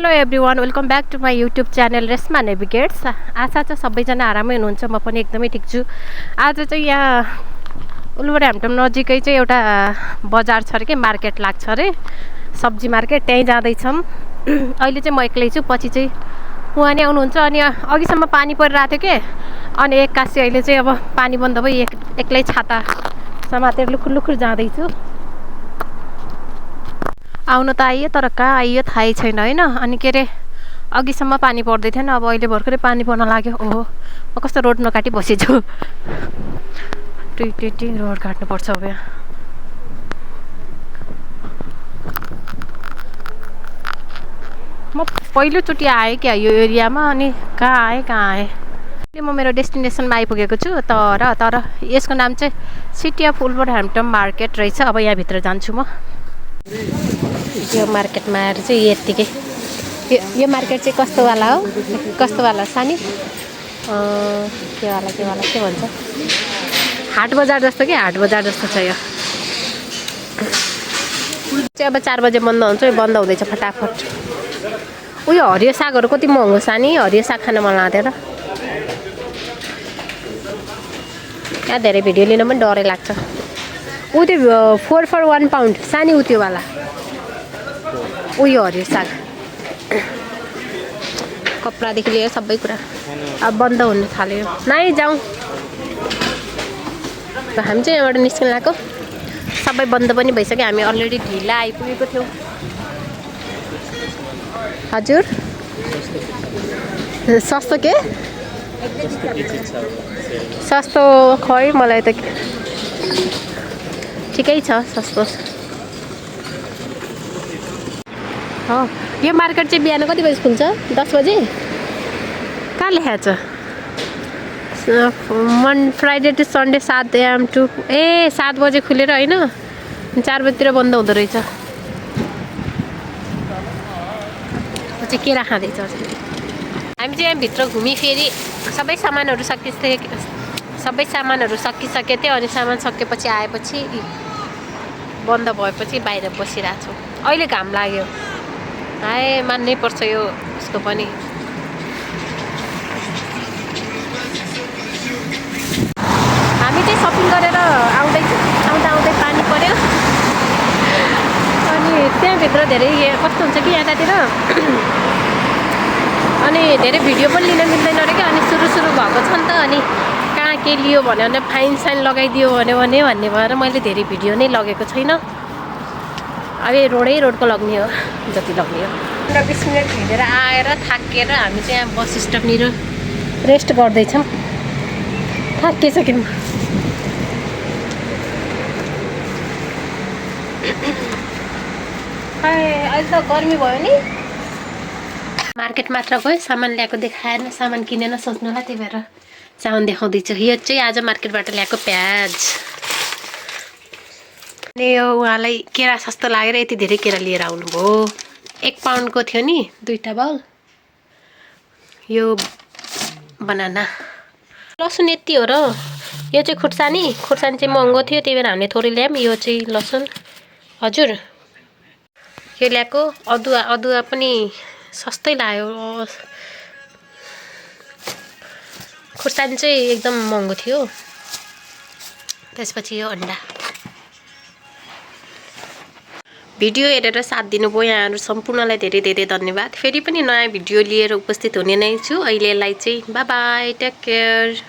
Hello everyone, welcome back to my YouTube channel Reshma navigates. आशा छ सबैजना आरामै हुनुहुन्छ। म पनि एकदमै ठिक छु। आज चाहिँ यहाँ वुल्भरह्याम्पटन नजिकै चाहिँ एउटा बजार छ अरे, के मार्केट लाग्छ अरे, सब्जी मार्केट। त्यहीँ जाँदैछौँ। अहिले चाहिँ म एक्लै छु, पछि चाहिँ उहाँ नै आउनुहुन्छ। अनि अघिसम्म पानी परिरहेको थियो के, अनि एक्कासी अहिले चाहिँ अब पानी बन्द भयो। एक्लै छाता समातेर लुखुर लुखुर जाँदैछु। आउनु त आइयो, तर कहाँ आइयो थाहै छैन होइन। अनि के अरे, अघिसम्म पानी पर्दै थिएन, अब अहिले भर्खरै पानी पर्न लाग्यो। ओहो, म कस्तो रोड नकाटी बसेछु। टी रोड काट्नुपर्छ अब यहाँ। म पहिलोचोटि आएँ क्या यो एरियामा, अनि कहाँ आएँ। म मेरो डेस्टिनेसनमा आइपुगेको छु। तर यसको नाम चाहिँ सिटी अफ वुल्भरह्याम्पटन मार्केट रहेछ। अब यहाँभित्र जान्छु म। यो मार्केटमा आएर चाहिँ यत्तिकै यो मार्केट चाहिँ कस्तोवाला हो, कस्तोवाला सानी के भन्छ, हाट बजार जस्तो कि, हाट बजार जस्तो छ यो चाहिँ। अब 4 बजे बन्द हुन्छ, बन्द हुँदैछ फटाफट। उयो हरियो सागहरू कति महँगो सानी, हरियो साग खान मन लाग्दैन। यहाँ धेरै भिडियो लिन पनि डरै लाग्छ। ऊ त्यो 4 for 1 pound सानी, ऊ त्योवाला उयो हरियो साग। कपडादेखि लिएर सबै कुरा अब बन्द हुन थाल्यो। नै जाउँ, हामी चाहिँ यहाँबाट निस्किन लाग्यो। सबै बन्द पनि भइसक्यो। हामी अलरेडी ढिला आइपुगेको थियौँ। हजुर, सस्तो के सस्तो खै, मलाई त ठिकै छ, सस्तो। यो मार्केट चाहिँ बिहान कति बजी खुल्छ? 10 बजे? कहाँ लेखाएको छ? Friday to Sunday 7 AM to 7 बजे खुलेर होइन, 4 बजीतिर बन्द हुँदो रहेछ। चाहिँ केरा खाँदैछ। हामी चाहिँ यहाँभित्र घुमिफेरि सबै सामानहरू सकिसकेको थियो। अनि सामान सकेपछि आएपछि बन्द भएपछि बाहिर बसिरहेको छु। अहिले घाम लाग्यो। हाय, मान्नै पर्छ यो उसको पनि। हामी चाहिँ सपिङ गरेर आउँदै पानी पर्यो। अनि त्यहाँभित्र धेरै कस्तो हुन्छ कि यतातिर, अनि धेरै भिडियो पनि लिन मिल्दैन रहेछ। अनि सुरु भएको छ नि त, अनि कहाँ के लियो भन्यो भने फाइन साइन लगाइदियो भन्ने भएर मैले धेरै भिडियो नै लगेको छैन। अब रोडको लग्ने हो, जति लग्ने हो। 15-20 मिनट हिँडेर आएर थाकेर हामी चाहिँ यहाँ बस स्टपनिर रेस्ट गर्दैछौँ। थाकिसक्यौँ। अहिले त गर्मी भयो नि। मार्केट मात्र गयो, सामान ल्याएको देखाएन, सामान किनेन सोच्नुलाई, त्यही भएर सामान देखाउँदैछु। यो चाहिँ आज मार्केटबाट ल्याएको प्याज। अनि यो उहाँलाई केरा सस्तो लागेर यति धेरै केरा लिएर आउनुभयो। 1 पाउन्डको थियो नि, 2टा बाउल। यो बनाना, लसुन यति हो र। यो चाहिँ खुर्सानी चाहिँ महँगो थियो, त्यही भएर हामीले थोरै ल्यायौँ। यो चाहिँ लसुन। हजुर, यो ल्याएको। अदुवा पनि सस्तै लाग्यो। खुर्सानी चाहिँ एकदम महँगो थियो। त्यसपछि यो अन्डा। भिडियो हेरेर साथ दिनुभयो यहाँहरू सम्पूर्णलाई धेरै धेरै धन्यवाद। फेरि पनि नयाँ भिडियो लिएर उपस्थित हुने नै छु। अहिलेलाई चाहिँ बाई बाई, टेक केयर।